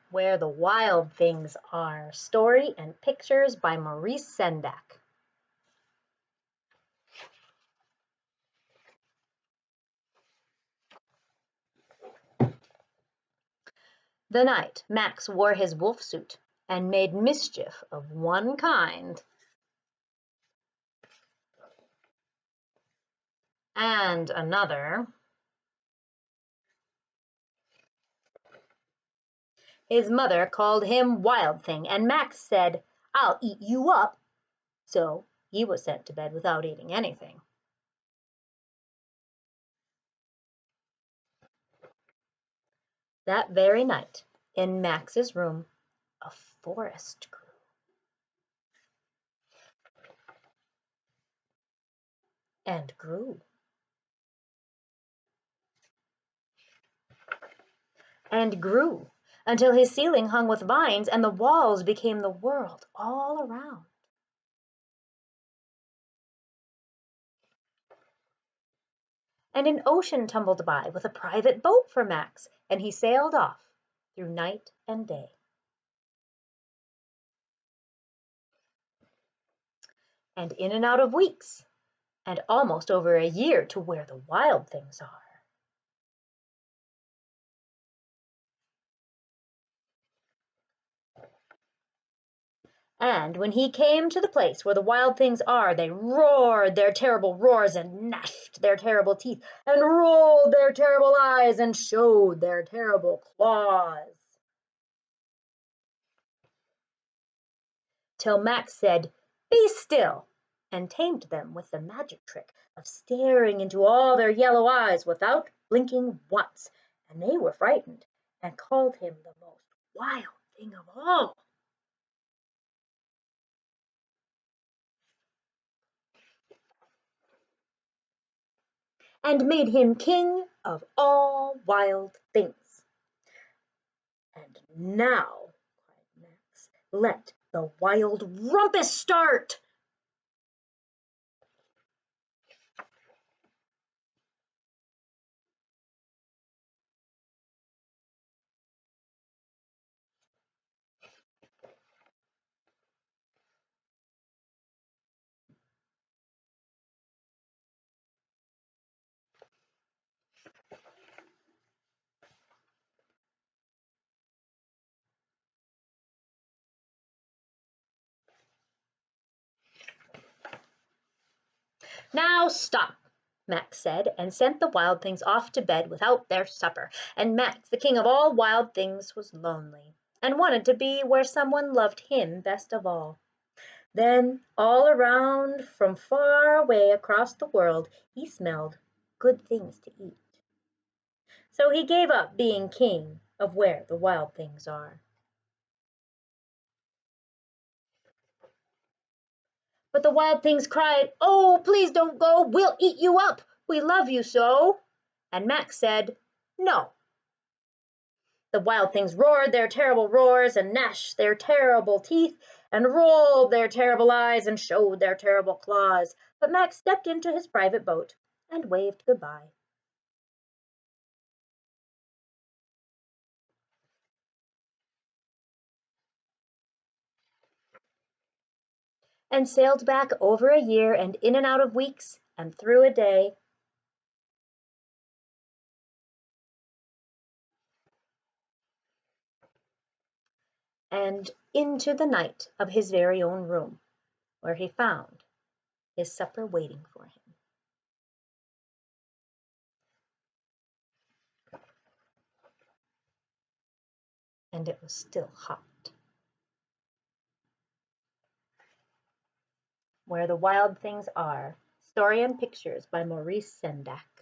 Where the Wild Things Are. Story and pictures by Maurice Sendak. The night Max wore his wolf suit and made mischief of one kind and another, his mother called him Wild Thing, and Max said, "I'll eat you up." So he was sent to bed without eating anything. That very night, in Max's room, a forest grew. And grew. And grew until his ceiling hung with vines and the walls became the world all around. And an ocean tumbled by with a private boat for Max, and he sailed off through night and day. And in and out of weeks, and almost over a year to where the wild things are. And when he came to the place where the wild things are, they roared their terrible roars and gnashed their terrible teeth and rolled their terrible eyes and showed their terrible claws. Till Max said, "Be still," and tamed them with the magic trick of staring into all their yellow eyes without blinking once, and they were frightened and called him the most wild thing of all. And made him king of all wild things. And now, cried Max, let the wild rumpus start. Now stop, Max said, and sent the wild things off to bed without their supper. And Max, the king of all wild things, was lonely, and wanted to be where someone loved him best of all. Then, all around, from far away across the world, he smelled good things to eat. So he gave up being king of where the wild things are. But the wild things cried, "Oh, please don't go, we'll eat you up, we love you so." And Max said, "No." The wild things roared their terrible roars and gnashed their terrible teeth and rolled their terrible eyes and showed their terrible claws. But Max stepped into his private boat and waved goodbye. And sailed back over a year and in and out of weeks and through a day. And into the night of his very own room, where he found his supper waiting for him. And it was still hot. Where the Wild Things Are. Story and pictures by Maurice Sendak.